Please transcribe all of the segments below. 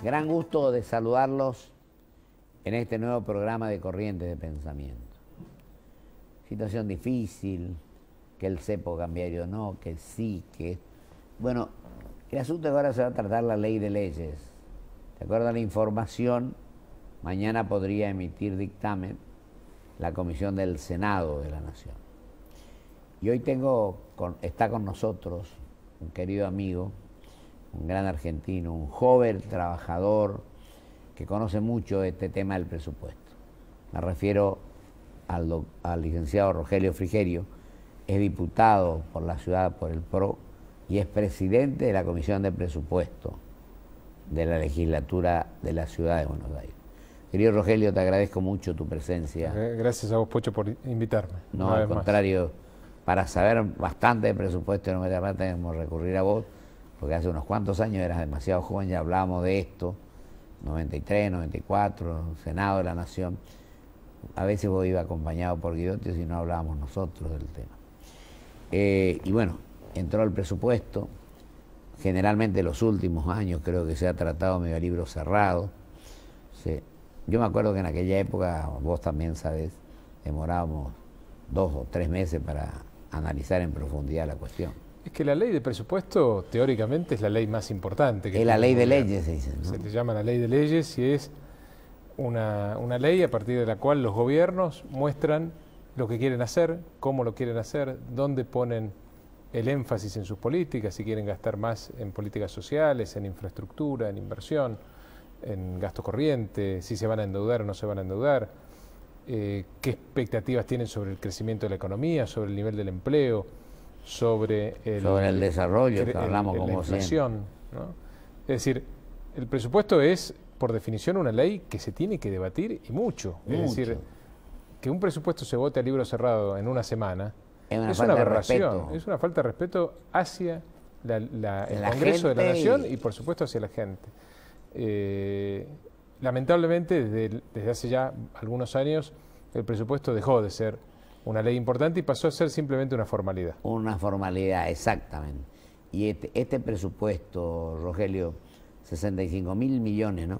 Gran gusto de saludarlos en este nuevo programa de Corrientes de Pensamiento. Situación difícil, que el cepo cambiario no, que sí, que... Bueno, el asunto es que ahora se va a tratar la ley de leyes. De acuerdo a la información, mañana podría emitir dictamen la Comisión del Senado de la Nación. Y hoy está con nosotros un querido amigo, un gran argentino, un joven trabajador que conoce mucho este tema del presupuesto. Me refiero al licenciado Rogelio Frigerio, es diputado por la ciudad por el PRO y es presidente de la Comisión de Presupuesto de la legislatura de la ciudad de Buenos Aires. Querido Rogelio, te agradezco mucho tu presencia. Gracias a vos, Pocho, por invitarme. No, al contrario, para saber bastante de presupuesto no tenemos que recurrir a vos, porque hace unos cuantos años eras demasiado joven, ya hablábamos de esto, 93, 94, Senado de la Nación. A veces vos ibas acompañado por Guidotti y no hablábamos nosotros del tema. Y bueno, entró el presupuesto. Generalmente los últimos años creo que se ha tratado medio a libro cerrado. Yo me acuerdo que en aquella época, vos también sabés, demorábamos 2 o 3 meses para analizar en profundidad la cuestión. Es que la ley de presupuesto, teóricamente, es la ley más importante. Es la ley de leyes, se dice, ¿no? Se le llama la ley de leyes y es una ley a partir de la cual los gobiernos muestran lo que quieren hacer, cómo lo quieren hacer, dónde ponen el énfasis en sus políticas, si quieren gastar más en políticas sociales, en infraestructura, en inversión, en gasto corriente, si se van a endeudar o no se van a endeudar, qué expectativas tienen sobre el crecimiento de la economía, sobre el nivel del empleo, sobre el desarrollo, que hablamos como la inflación, ¿no? Es decir, el presupuesto es, por definición, una ley que se tiene que debatir y mucho. Es decir, que un presupuesto se vote a libro cerrado en una semana es una aberración, es una falta de respeto hacia el Congreso de la Nación y por supuesto hacia la gente. Lamentablemente desde hace ya algunos años el presupuesto dejó de ser una ley importante y pasó a ser simplemente una formalidad. Una formalidad, exactamente. Y este presupuesto, Rogelio, 65.000 millones, ¿no?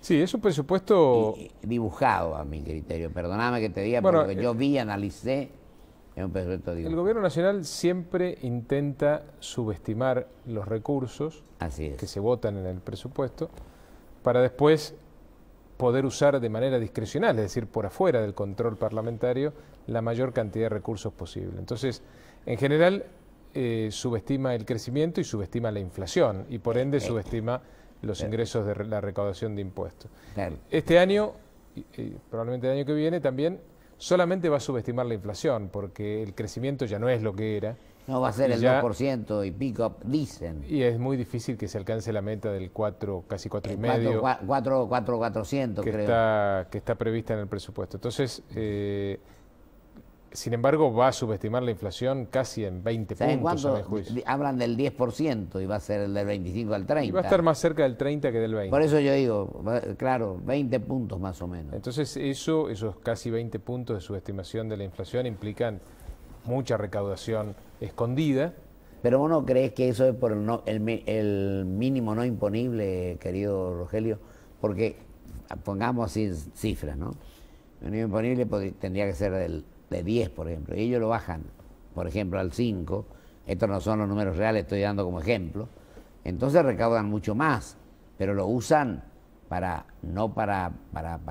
Sí, es un presupuesto... dibujado a mi criterio, perdóname que te diga, porque yo vi, analicé, es un presupuesto dibujado. El gobierno nacional siempre intenta subestimar los recursos que se votan en el presupuesto para después poder usar de manera discrecional, es decir, por afuera del control parlamentario, la mayor cantidad de recursos posible. Entonces, en general, subestima el crecimiento y subestima la inflación, y por ende subestima los ingresos de la recaudación de impuestos. Claro. Este año, y probablemente el año que viene, también solamente va a subestimar la inflación, porque el crecimiento ya no es lo que era. No va a ser el 2% y pico, dicen. Y es muy difícil que se alcance la meta del 4, casi 4,5. 4,400 creo. Que está prevista en el presupuesto. Entonces, sin embargo, va a subestimar la inflación casi en 20 puntos, a mi juicio. Hablan del 10% y va a ser el del 25 al 30. Y va a estar más cerca del 30 que del 20. Por eso yo digo, claro, 20 puntos más o menos. Entonces, esos casi 20 puntos de subestimación de la inflación implican mucha recaudación escondida. Pero ¿vos no crees que eso es por el mínimo no imponible, querido Rogelio? Porque, pongamos así cifras, ¿no? El mínimo imponible tendría que ser de 10, por ejemplo, y ellos lo bajan, por ejemplo, al 5, estos no son los números reales, estoy dando como ejemplo, entonces recaudan mucho más, pero lo usan no para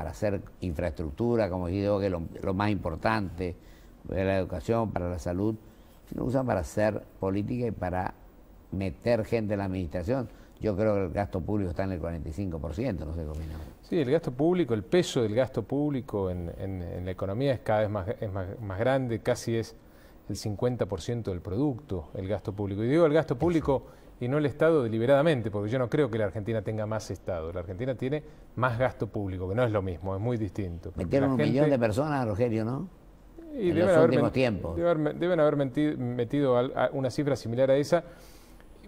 hacer infraestructura, como digo, que es lo más importante, para la educación, para la salud, sino usan para hacer política y para meter gente en la administración. Yo creo que el gasto público está en el 45%, no sé qué opinamos. Sí, el gasto público, el peso del gasto público en la economía es cada vez más grande, casi es el 50% del producto, el gasto público. Y digo el gasto público y no el Estado deliberadamente, porque yo no creo que la Argentina tenga más Estado. La Argentina tiene más gasto público, que no es lo mismo, es muy distinto. Metieron 1 millón de personas, Rogelio, ¿no? Y en los últimos tiempos. Deben haber metido una cifra similar a esa,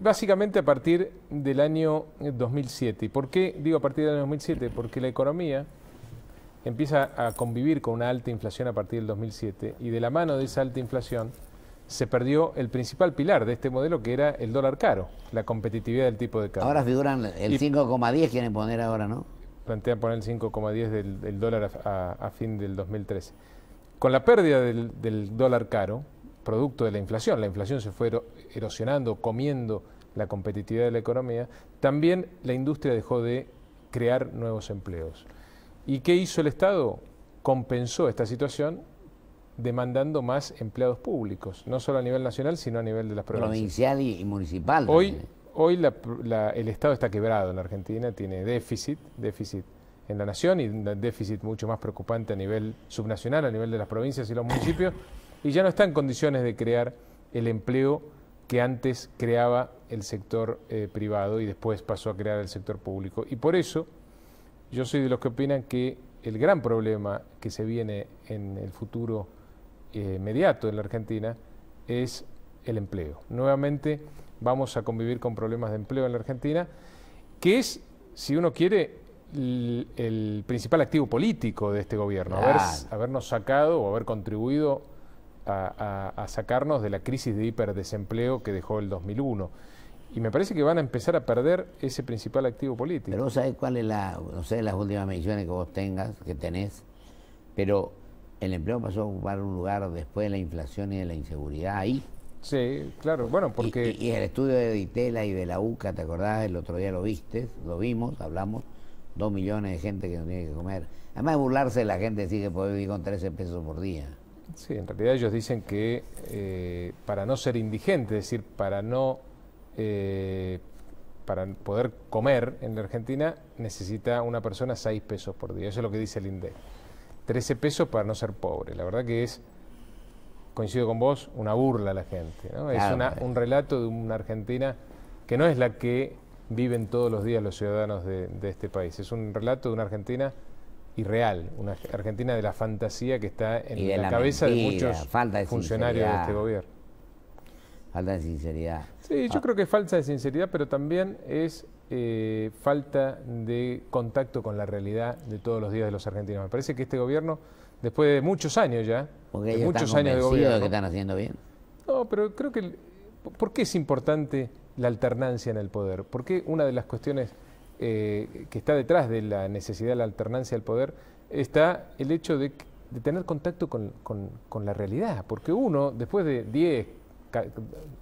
básicamente a partir del año 2007. ¿Y por qué digo a partir del año 2007? Porque la economía empieza a convivir con una alta inflación a partir del 2007 y de la mano de esa alta inflación se perdió el principal pilar de este modelo, que era el dólar caro, la competitividad del tipo de cambio. Ahora figuran el 5,10, quieren poner ahora, ¿no? Plantean poner el 5,10 del dólar a fin del 2013. Con la pérdida del dólar caro, producto de la inflación se fue erosionando, comiendo la competitividad de la economía, también la industria dejó de crear nuevos empleos. ¿Y qué hizo el Estado? Compensó esta situación demandando más empleados públicos, no solo a nivel nacional, sino a nivel de las provincias. Provincial y municipal. Hoy el Estado está quebrado en la Argentina, tiene déficit en la nación y un déficit mucho más preocupante a nivel subnacional, a nivel de las provincias y los municipios, y ya no está en condiciones de crear el empleo que antes creaba el sector privado y después pasó a crear el sector público. Y por eso yo soy de los que opinan que el gran problema que se viene en el futuro inmediato en la Argentina es el empleo. Nuevamente vamos a convivir con problemas de empleo en la Argentina, que es, si uno quiere, el principal activo político de este gobierno, habernos sacado o haber contribuido a sacarnos de la crisis de hiperdesempleo que dejó el 2001. Y me parece que van a empezar a perder ese principal activo político. Pero vos sabés cuál es no sé, las últimas mediciones que vos tenés, pero el empleo pasó a ocupar un lugar después de la inflación y de la inseguridad ahí. Sí, claro, bueno, porque... Y el estudio de Ditela y de la UCA, ¿te acordás? El otro día lo vimos, hablamos, 2 millones de gente que no tiene que comer. Además de burlarse de la gente, decir que puede vivir con 13 pesos por día. Sí, en realidad ellos dicen que para no ser indigente, es decir, para poder comer en la Argentina, necesita una persona 6 pesos por día. Eso es lo que dice el INDEC. 13 pesos para no ser pobre. La verdad que es, coincido con vos, una burla a la gente, ¿no? Claro, es un relato de una Argentina que no es la que viven todos los días los ciudadanos de este país. Es un relato de una Argentina irreal, una Argentina de la fantasía que está en la cabeza de muchos funcionarios de este gobierno. Falta de sinceridad. Sí, yo creo que es falta de sinceridad, pero también es falta de contacto con la realidad de todos los días de los argentinos. Me parece que este gobierno, después de muchos años ya, porque de muchos años de gobierno, de que están haciendo bien. No, pero creo que ¿por qué es importante la alternancia en el poder? Porque una de las cuestiones que está detrás de la necesidad de la alternancia del poder está el hecho de tener contacto con la realidad. Porque uno, después de 10,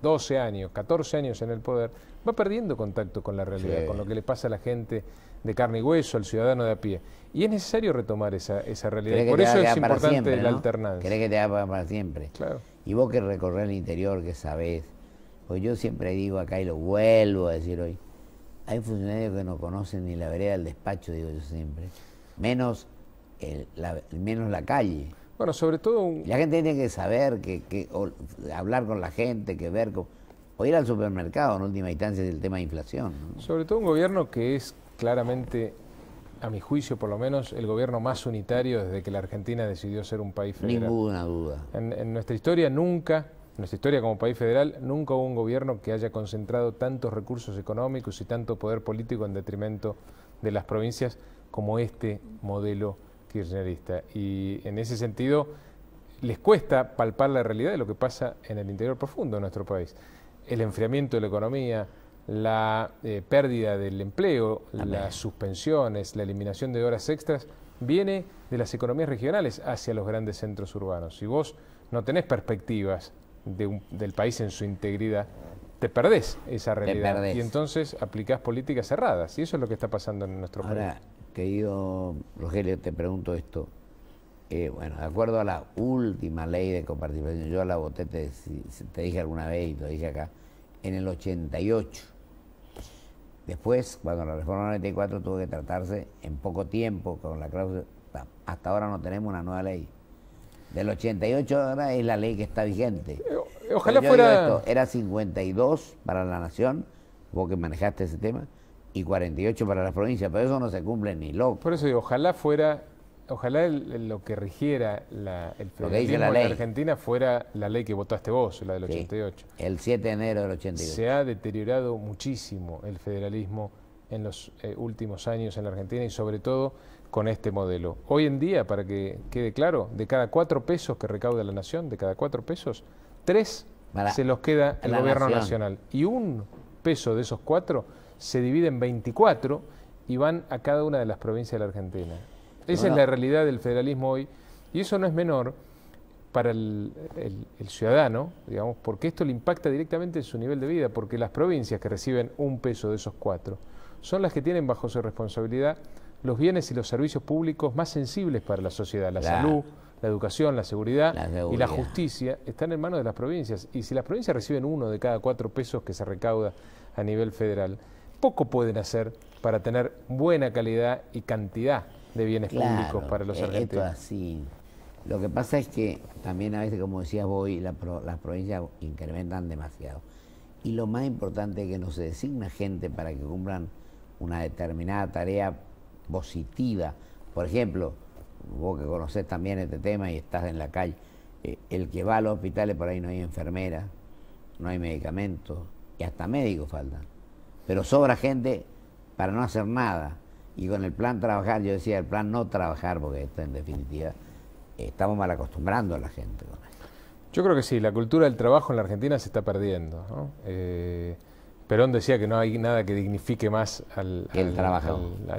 12 años, 14 años en el poder, va perdiendo contacto con la realidad, sí, con lo que le pasa a la gente de carne y hueso, al ciudadano de a pie. Y es necesario retomar esa realidad. Por eso es importante siempre, ¿no? La alternancia. Querés que te haga para siempre. Claro. Y vos que recorres el interior, que sabés, pues yo siempre digo acá y lo vuelvo a decir hoy, hay funcionarios que no conocen ni la vereda del despacho, digo yo siempre, menos la calle. Bueno, sobre todo... La gente tiene que saber, hablar con la gente, o ir al supermercado en última instancia del tema de inflación, ¿no? Sobre todo un gobierno que es claramente, a mi juicio por lo menos, el gobierno más unitario desde que la Argentina decidió ser un país federal. Ninguna duda. En nuestra historia nunca, nuestra historia como país federal, nunca hubo un gobierno que haya concentrado tantos recursos económicos y tanto poder político en detrimento de las provincias como este modelo kirchnerista. Y en ese sentido les cuesta palpar la realidad de lo que pasa en el interior profundo de nuestro país. El enfriamiento de la economía, la pérdida del empleo, las suspensiones, la eliminación de horas extras, viene de las economías regionales hacia los grandes centros urbanos. Si vos no tenés perspectivas del país en su integridad, te perdés esa realidad y entonces aplicás políticas cerradas, y eso es lo que está pasando en nuestro país. Ahora, querido Rogelio, te pregunto esto. Bueno, de acuerdo a la última ley de coparticipación, yo la voté, te dije alguna vez y te dije acá, en el 88. Después, cuando la reforma 94 tuvo que tratarse en poco tiempo con la cláusula, hasta ahora no tenemos una nueva ley. Del 88 ahora es la ley que está vigente. Ojalá fuera... Esto, era 52 para la nación, vos que manejaste ese tema, y 48 para las provincias, pero eso no se cumple ni loco. Por eso digo, ojalá lo que rigiera el federalismo en Argentina fuera la ley que votaste vos, la del 88. El 7 de enero del 88. Se ha deteriorado muchísimo el federalismo en los últimos años en la Argentina y sobre todo con este modelo. Hoy en día, para que quede claro, de cada 4 pesos que recauda la nación, de cada 4 pesos, 3 se los queda el gobierno nacional. Y un peso de esos 4 se divide en 24 y van a cada una de las provincias de la Argentina. Esa es la realidad del federalismo hoy, y eso no es menor para el ciudadano, digamos, porque esto le impacta directamente en su nivel de vida, porque las provincias que reciben un peso de esos 4 son las que tienen bajo su responsabilidad los bienes y los servicios públicos más sensibles para la sociedad. La salud, la educación, la seguridad y la justicia están en manos de las provincias. Y si las provincias reciben 1 de cada 4 pesos que se recauda a nivel federal, poco pueden hacer para tener buena calidad y cantidad de bienes públicos para los argentinos. Esto así. Lo que pasa es que también a veces, como decías vos, las provincias incrementan demasiado. Y lo más importante es que no se designa gente para que cumplan una determinada tarea positiva. Por ejemplo, vos que conocés también este tema y estás en la calle, el que va a los hospitales, por ahí no hay enfermeras, no hay medicamentos, y hasta médicos faltan. Pero sobra gente para no hacer nada. Y con el plan trabajar, yo decía, el plan no trabajar, porque esto en definitiva estamos mal acostumbrando a la gente con esto. Yo creo que sí, la cultura del trabajo en la Argentina se está perdiendo, ¿no? Perón decía que no hay nada que dignifique más al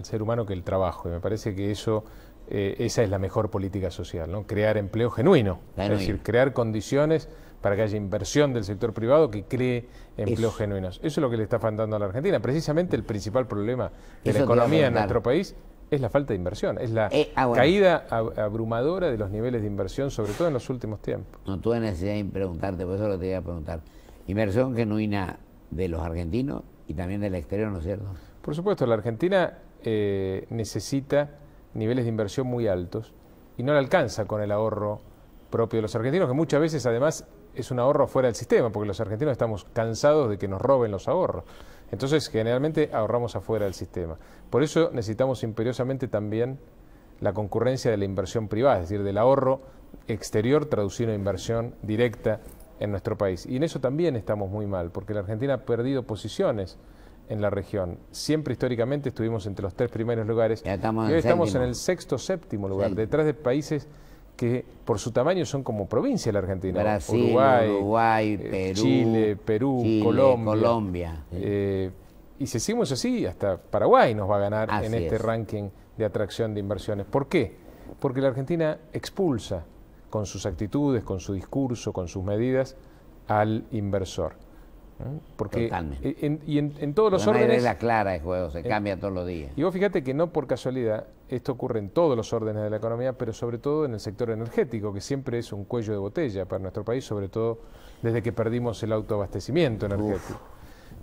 ser humano que el trabajo, y me parece que esa es la mejor política social, ¿no? Crear empleo genuino, es decir, crear condiciones para que haya inversión del sector privado que cree empleos genuinos. Eso es lo que le está faltando a la Argentina. Precisamente el principal problema de la economía en nuestro país es la falta de inversión, es la caída abrumadora de los niveles de inversión, sobre todo en los últimos tiempos. No tuve necesidad de preguntarte, por eso lo te iba a preguntar. Inversión genuina de los argentinos y también del exterior, ¿no es cierto? Por supuesto, la Argentina necesita niveles de inversión muy altos y no le alcanza con el ahorro propio de los argentinos, que muchas veces además es un ahorro fuera del sistema, porque los argentinos estamos cansados de que nos roben los ahorros. Entonces, generalmente ahorramos afuera del sistema. Por eso necesitamos imperiosamente también la concurrencia de la inversión privada, es decir, del ahorro exterior traducido en inversión directa en nuestro país. Y en eso también estamos muy mal, porque la Argentina ha perdido posiciones en la región. Siempre históricamente estuvimos entre los 3 primeros lugares y hoy estamos en el 6º, 7º lugar, detrás de países que por su tamaño son como provincia la Argentina. Brasil, Uruguay, Perú, Chile, Colombia. Y si seguimos así, hasta Paraguay nos va a ganar en este ranking de atracción de inversiones. ¿Por qué? Porque la Argentina expulsa con sus actitudes, con su discurso, con sus medidas, al inversor. Porque en todos los órdenes... No hay regla clara de juego, se cambia todos los días. Y vos fíjate que no por casualidad, esto ocurre en todos los órdenes de la economía, pero sobre todo en el sector energético, que siempre es un cuello de botella para nuestro país, sobre todo desde que perdimos el autoabastecimiento energético.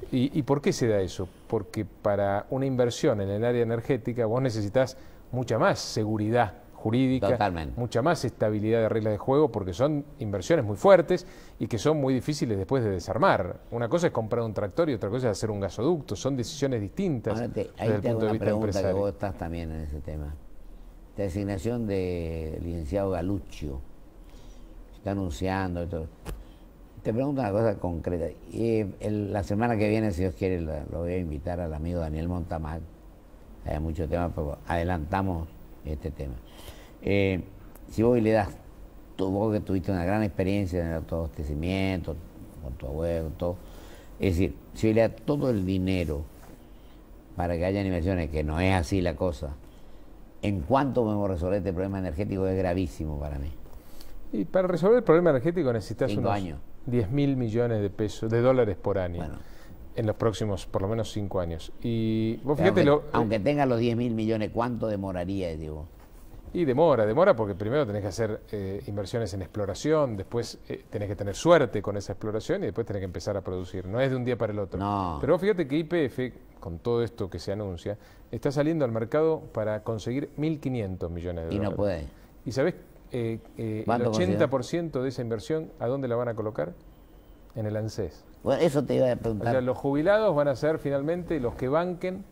¿Y por qué se da eso? Porque para una inversión en el área energética vos necesitas mucha más seguridad jurídica, mucha más estabilidad de reglas de juego, porque son inversiones muy fuertes y que son muy difíciles después de desarmar. Una cosa es comprar un tractor y otra cosa es hacer un gasoducto, son decisiones distintas. Ahora ahí te hago una pregunta que vos estás también en ese tema. La designación del licenciado Galuccio, se está anunciando y todo. Te pregunto una cosa concreta. La semana que viene, si Dios quiere, lo voy a invitar al amigo Daniel Montamag. Hay mucho tema, pero adelantamos este tema. Si vos le das, vos que tuviste una gran experiencia en el autoabastecimiento, con tu abuelo, todo, es decir, si le das todo el dinero para que haya inversiones, que no es así la cosa, ¿en cuánto podemos resolver este problema energético que es gravísimo para mí? Y para resolver el problema energético necesitas unos 10.000 millones de pesos, de dólares por año. Bueno, en los próximos, por lo menos 5 años. Y vos fíjate aunque tenga los 10.000 millones, ¿cuánto demoraría, digo? Y demora porque primero tenés que hacer inversiones en exploración, después tenés que tener suerte con esa exploración y después tenés que empezar a producir. No es de un día para el otro. No. Pero vos fíjate que YPF, con todo esto que se anuncia, está saliendo al mercado para conseguir 1.500 millones de dólares. Y no puede. ¿Y sabés el 80% de esa inversión a dónde la van a colocar? En el ANSES. Bueno, eso te iba a preguntar. O sea, los jubilados van a ser finalmente los que banquen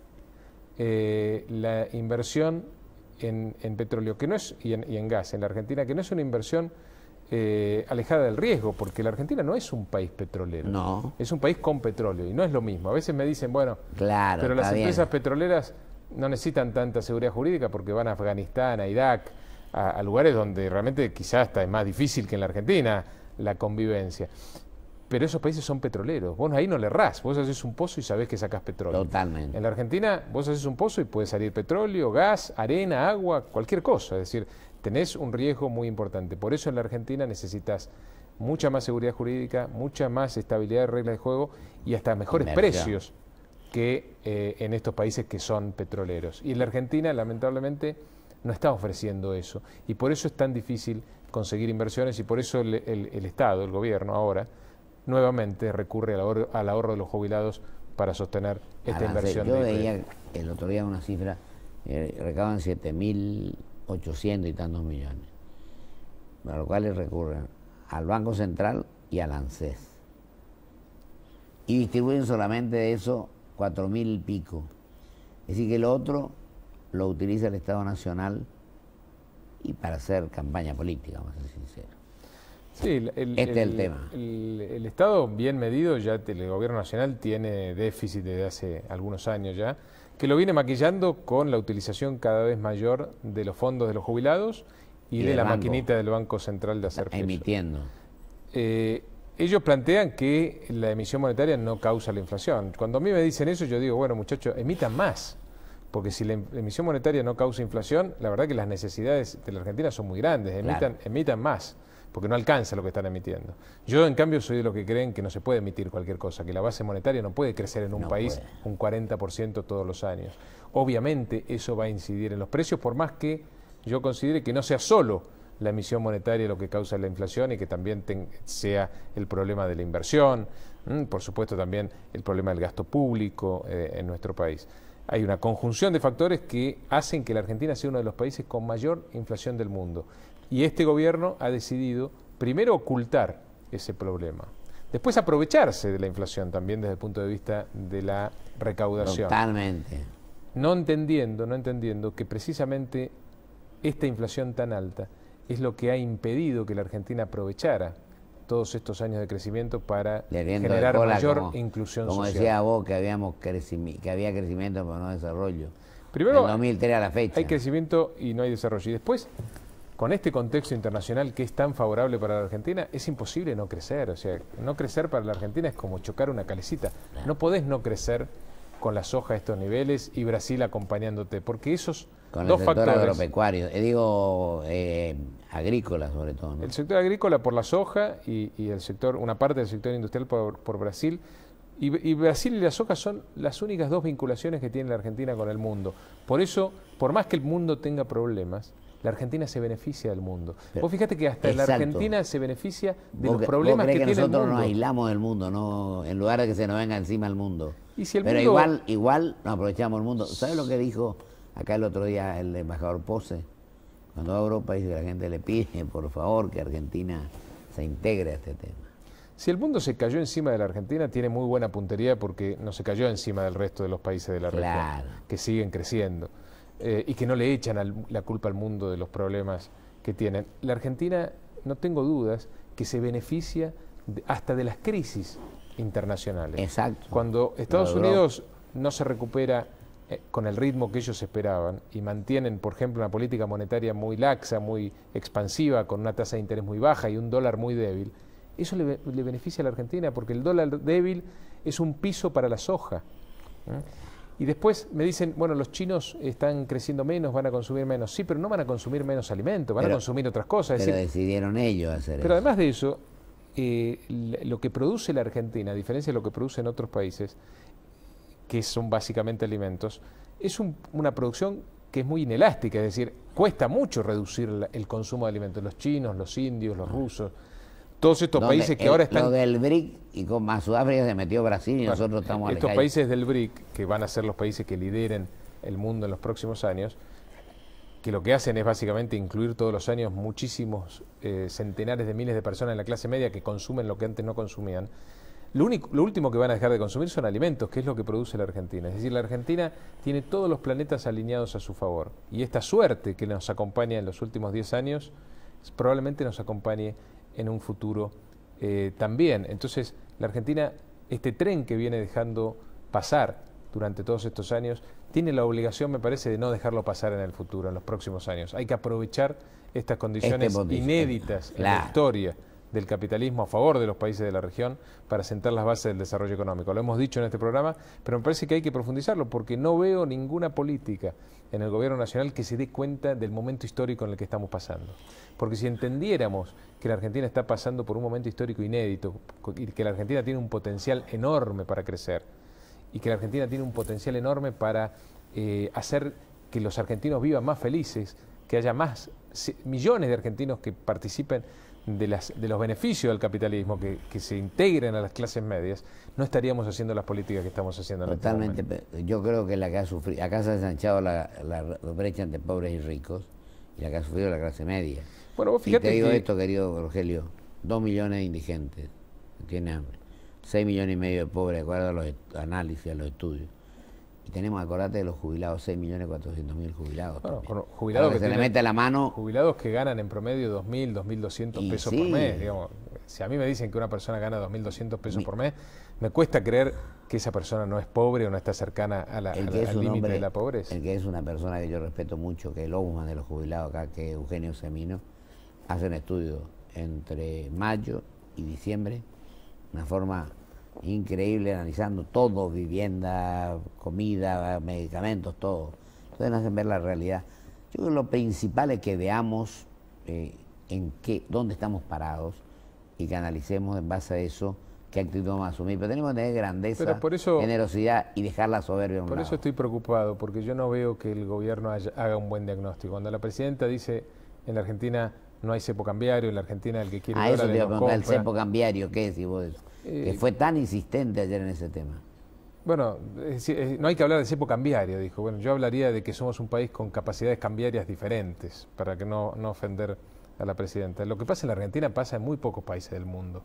la inversión en petróleo, que no es y en gas en la Argentina, que no es una inversión alejada del riesgo, porque la Argentina no es un país petrolero, no, es un país con petróleo y no es lo mismo. A veces me dicen, bueno, claro, pero las empresas petroleras no necesitan tanta seguridad jurídica porque van a Afganistán, a Irak, a lugares donde realmente quizás hasta es más difícil que en la Argentina la convivencia. Pero esos países son petroleros. Vos ahí no le errás. Vos haces un pozo y sabés que sacás petróleo. Totalmente. En la Argentina vos haces un pozo y puede salir petróleo, gas, arena, agua, cualquier cosa. Es decir, tenés un riesgo muy importante. Por eso en la Argentina necesitas mucha más seguridad jurídica, mucha más estabilidad de reglas de juego y hasta mejores precios que en estos países que son petroleros. Y en la Argentina, lamentablemente, no está ofreciendo eso. Y por eso es tan difícil conseguir inversiones y por eso el Estado, el gobierno ahora, nuevamente recurre al ahorro de los jubilados para sostener esta inversión. Yo veía el otro día una cifra, recaudan 7.800 y tantos millones, para lo cual recurren al Banco Central y al ANSES. Y distribuyen solamente de eso 4.000 y pico. Es decir, que el otro lo utiliza el Estado Nacional y para hacer campaña política, vamos a ser sinceros. Sí, este es el tema. El Estado bien medido, ya el gobierno nacional tiene déficit desde hace algunos años ya, que lo viene maquillando con la utilización cada vez mayor de los fondos de los jubilados y de la maquinita del Banco Central de hacer peso. Emitiendo. Ellos plantean que la emisión monetaria no causa la inflación. Cuando a mí me dicen eso, yo digo, bueno, muchachos, emitan más. Porque si la emisión monetaria no causa inflación, la verdad que las necesidades de la Argentina son muy grandes. Emitan más, porque no alcanza lo que están emitiendo. Yo, en cambio, soy de los que creen que no se puede emitir cualquier cosa, que la base monetaria no puede crecer en un país un 40% todos los años. Obviamente eso va a incidir en los precios, por más que yo considere que no sea solo la emisión monetaria lo que causa la inflación y que también sea el problema de la inversión, por supuesto también el problema del gasto público en nuestro país. Hay una conjunción de factores que hacen que la Argentina sea uno de los países con mayor inflación del mundo. Y este gobierno ha decidido primero ocultar ese problema, después aprovecharse de la inflación también desde el punto de vista de la recaudación. Totalmente. No entendiendo que precisamente esta inflación tan alta es lo que ha impedido que la Argentina aprovechara todos estos años de crecimiento para generar mayor inclusión social. Como decía vos, que había crecimiento pero no desarrollo. Primero, del 2003 a la fecha. Hay crecimiento y no hay desarrollo. Y después, con este contexto internacional que es tan favorable para la Argentina, es imposible no crecer. O sea, no crecer para la Argentina es como chocar una calecita. No podés no crecer con la soja a estos niveles y Brasil acompañándote, porque esos con dos el factores... sector agropecuario, agrícola sobre todo, ¿no? El sector agrícola por la soja y el sector, una parte del sector industrial por Brasil. Y Brasil y la soja son las únicas dos vinculaciones que tiene la Argentina con el mundo. Por eso, por más que el mundo tenga problemas, la Argentina se beneficia del mundo. Vos fíjate que hasta la Argentina se beneficia de los problemas que tiene el mundo. Nosotros nos aislamos del mundo, ¿no? En lugar de que se nos venga encima el mundo. ¿Y si el Pero mundo... igual nos aprovechamos del mundo. ¿Sabes lo que dijo acá el otro día el embajador Pose? Cuando va a Europa dice que la gente le pide, por favor, que Argentina se integre a este tema. Si el mundo se cayó encima de la Argentina, tiene muy buena puntería porque no se cayó encima del resto de los países de la región, que siguen creciendo y que no le echan la culpa al mundo de los problemas que tienen. La Argentina, no tengo dudas, que se beneficia hasta de las crisis internacionales. Exacto. Cuando Estados Unidos no se recupera con el ritmo que ellos esperaban y mantienen, por ejemplo, una política monetaria muy laxa, muy expansiva, con una tasa de interés muy baja y un dólar muy débil, eso le beneficia a la Argentina porque el dólar débil es un piso para la soja. Y después me dicen, bueno, los chinos están creciendo menos, van a consumir menos. Sí, pero no van a consumir menos alimentos, van a consumir otras cosas. Pero decidieron ellos hacer eso. Pero además de eso, lo que produce la Argentina, a diferencia de lo que producen otros países, que son básicamente alimentos, es una producción que es muy inelástica, es decir, cuesta mucho reducir el consumo de alimentos. Los chinos, los indios, los rusos, todos estos países que ahora están... Lo del BRIC, y con más Sudáfrica se metió Brasil y nosotros estamos estos países del BRIC, que van a ser los países que lideren el mundo en los próximos años, que lo que hacen es básicamente incluir todos los años muchísimos centenares de miles de personas en la clase media que consumen lo que antes no consumían. Lo último que van a dejar de consumir son alimentos, que es lo que produce la Argentina. Es decir, la Argentina tiene todos los planetas alineados a su favor. Y esta suerte que nos acompaña en los últimos 10 años, probablemente nos acompañe en un futuro también. Entonces, la Argentina, este tren que viene dejando pasar durante todos estos años, tiene la obligación, me parece, de no dejarlo pasar en el futuro, en los próximos años. Hay que aprovechar estas condiciones inéditas en la historia del capitalismo a favor de los países de la región para sentar las bases del desarrollo económico. Lo hemos dicho en este programa, pero me parece que hay que profundizarlo porque no veo ninguna política en el gobierno nacional que se dé cuenta del momento histórico en el que estamos pasando. Porque si entendiéramos que la Argentina está pasando por un momento histórico inédito y que la Argentina tiene un potencial enorme para crecer y que la Argentina tiene un potencial enorme para hacer que los argentinos vivan más felices, que haya más millones de argentinos que participen de los beneficios del capitalismo, que se integren a las clases medias, no estaríamos haciendo las políticas que estamos haciendo en este momento. Totalmente. Yo creo que la que ha sufrido, acá se ha ensanchado la brecha entre pobres y ricos, y la que ha sufrido la clase media. Bueno, vos fíjate y te digo esto, querido Rogelio, 2 millones de indigentes que tienen hambre, 6 millones y medio de pobres, de acuerdo a los análisis, a los estudios. Y tenemos, acordate de los jubilados, 6.400.000 jubilados. Bueno, con jubilados que se le mete la mano. Jubilados que ganan en promedio 2.000, 2.200 pesos por mes. Digamos. Si a mí me dicen que una persona gana 2.200 pesos por mes, me cuesta creer que esa persona no es pobre o no está cercana al límite de la pobreza. El que es una persona que yo respeto mucho, que es el Ombudsman de los jubilados acá, que es Eugenio Semino, hace un estudio entre mayo y diciembre, una forma increíble, analizando todo, vivienda, comida, medicamentos, todo. Entonces nos hacen ver la realidad. Yo creo que lo principal es que veamos dónde estamos parados y que analicemos en base a eso qué actitud vamos a asumir. Pero tenemos que tener grandeza, generosidad y dejar la soberbia a un lado. Por eso estoy preocupado, porque yo no veo que el gobierno haga un buen diagnóstico. Cuando la presidenta dice en la Argentina no hay cepo cambiario, en la Argentina el que quiere dólares eso te iba a preguntar, el cepo cambiario, ¿qué decís vos? Que fue tan insistente ayer en ese tema. Bueno, no hay que hablar de cepo cambiario, dijo. Bueno, yo hablaría de que somos un país con capacidades cambiarias diferentes, para que no ofender a la presidenta. Lo que pasa en la Argentina pasa en muy pocos países del mundo.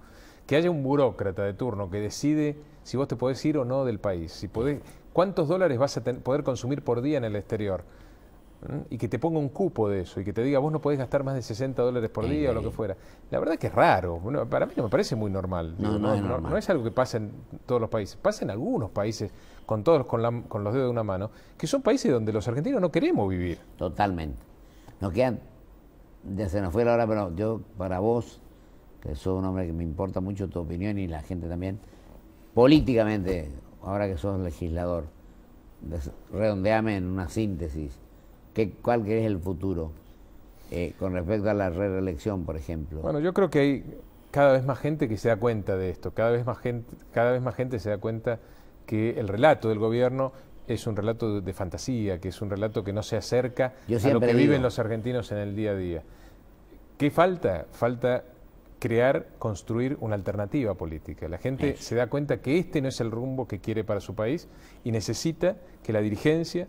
Que haya un burócrata de turno que decide si vos te podés ir o no del país, si podés, cuántos dólares vas a poder consumir por día en el exterior, y que te ponga un cupo de eso y que te diga vos no podés gastar más de 60 dólares por día o lo que fuera. La verdad que es raro, para mí no me parece muy normal. No es algo que pasa en todos los países, pasa en algunos países con los dedos de una mano, que son países donde los argentinos no queremos vivir. Totalmente. Nos quedan, ya se nos fue la hora, pero yo para vos, que sos un hombre que me importa mucho tu opinión y la gente también, políticamente, ahora que sos legislador, redondeame en una síntesis. ¿Cuál es el futuro con respecto a la reelección, por ejemplo? Bueno, yo creo que hay cada vez más gente que se da cuenta de esto, cada vez más gente se da cuenta que el relato del gobierno es un relato de fantasía, que es un relato que no se acerca a lo que viven los argentinos en el día a día. ¿Qué falta? Falta construir una alternativa política. La gente se da cuenta que este no es el rumbo que quiere para su país y necesita que la dirigencia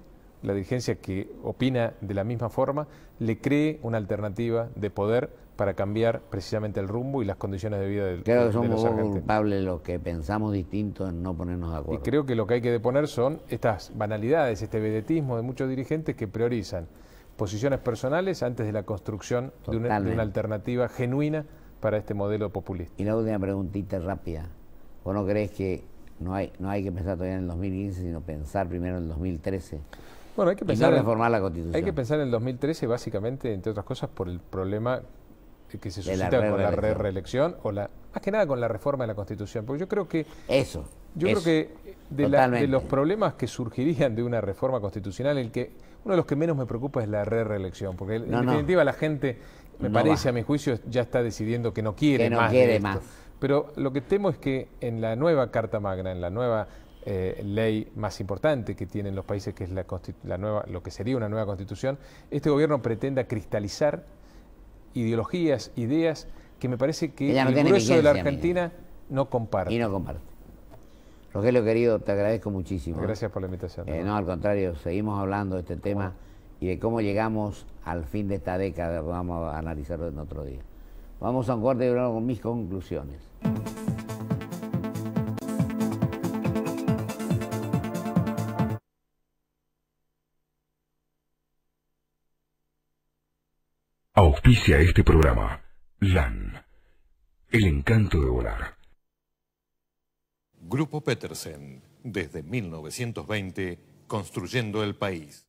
que opina de la misma forma, le cree una alternativa de poder para cambiar precisamente el rumbo y las condiciones de vida de los argentinos. Creo que somos culpables los que pensamos distinto en no ponernos de acuerdo. Y creo que lo que hay que deponer son estas banalidades, este vedetismo de muchos dirigentes que priorizan posiciones personales antes de la construcción de una alternativa genuina para este modelo populista. Y la última preguntita rápida. ¿Vos no crees que no hay que pensar todavía en el 2015, sino pensar primero en el 2013? Bueno, hay que pensar reformar la Constitución. Hay que pensar en el 2013 básicamente, entre otras cosas, por el problema que se suscita con la reelección o más que nada con la reforma de la Constitución. Porque yo creo que creo que de los problemas que surgirían de una reforma constitucional, uno de los que menos me preocupa es la reelección, porque en definitiva la gente, me parece a mi juicio, ya está decidiendo que no quiere más. Pero lo que temo es que en la nueva Carta Magna, en la nueva ley más importante que tienen los países, que es lo que sería una nueva constitución, este gobierno pretenda cristalizar ideologías, ideas que me parece que el grueso de la Argentina no comparte. Y no comparte. Rogelio, querido, te agradezco muchísimo. Gracias por la invitación. No, al contrario, seguimos hablando de este tema y de cómo llegamos al fin de esta década. Vamos a analizarlo en otro día. Vamos a un corte y volvemos con mis conclusiones. Auspicia este programa LAN, el encanto de volar. Grupo Petersen, desde 1920, construyendo el país.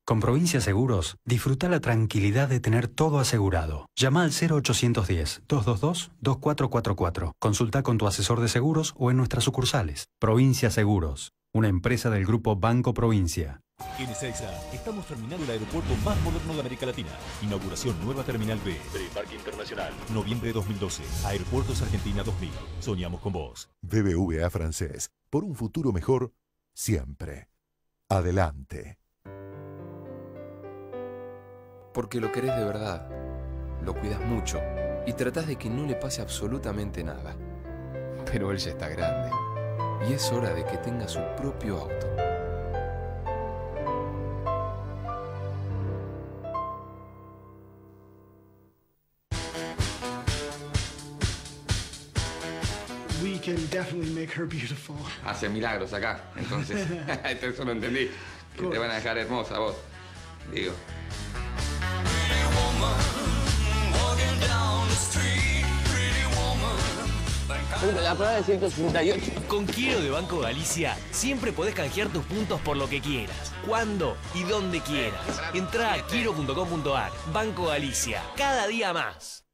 Con Provincia Seguros, disfruta la tranquilidad de tener todo asegurado. Llama al 0810-222-2444. Consulta con tu asesor de seguros o en nuestras sucursales. Provincia Seguros, una empresa del grupo Banco Provincia. En Ezeiza estamos terminando el aeropuerto más moderno de América Latina. Inauguración nueva Terminal B. Preparque Internacional. Noviembre de 2012. Aeropuertos Argentina 2000. Soñamos con vos. BBVA Francés. Por un futuro mejor, siempre. Adelante. Porque lo querés de verdad, lo cuidas mucho y tratás de que no le pase absolutamente nada. Pero él ya está grande y es hora de que tenga su propio auto. We can definitely make her beautiful. Hace milagros acá, entonces. Eso lo entendí. Que te van a dejar hermosa vos. Digo. La prueba de 168. Con Quiero de Banco Galicia siempre podés canjear tus puntos por lo que quieras, cuando y donde quieras. Entrá a quiero.com.ar. Banco Galicia, cada día más.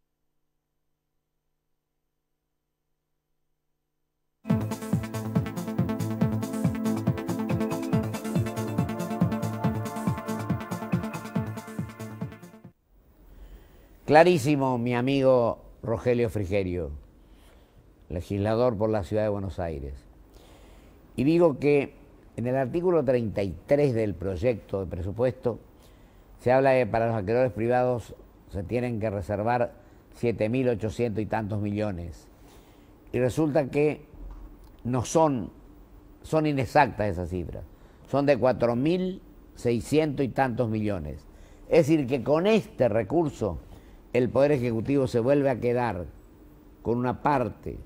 Clarísimo, mi amigo Rogelio Frigerio, legislador por la Ciudad de Buenos Aires. Y digo que en el artículo 33 del proyecto de presupuesto se habla de que para los acreedores privados se tienen que reservar 7.800 y tantos millones. Y resulta que no son inexactas esas cifras. Son de 4.600 y tantos millones. Es decir, que con este recurso el Poder Ejecutivo se vuelve a quedar con una parte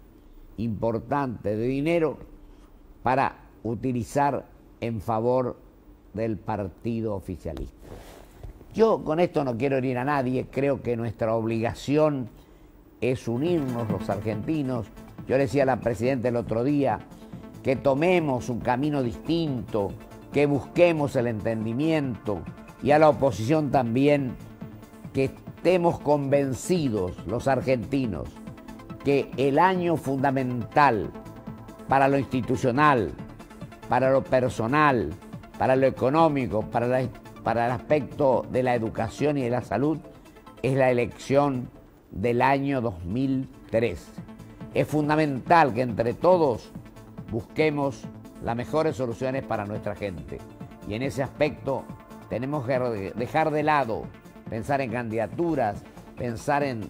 importante de dinero para utilizar en favor del partido oficialista. Yo con esto no quiero herir a nadie, creo que nuestra obligación es unirnos los argentinos. Yo le decía a la presidenta el otro día que tomemos un camino distinto, que busquemos el entendimiento, y a la oposición también, que estemos convencidos los argentinos que el año fundamental para lo institucional, para lo personal, para lo económico, para el aspecto de la educación y de la salud, es la elección del año 2003. Es fundamental que entre todos busquemos las mejores soluciones para nuestra gente. Y en ese aspecto tenemos que dejar de lado pensar en candidaturas, pensar en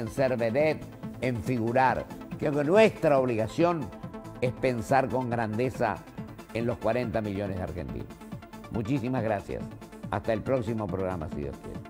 ser vedette, en figurar. Creo que nuestra obligación es pensar con grandeza en los 40 millones de argentinos. Muchísimas gracias. Hasta el próximo programa, si Dios quiere.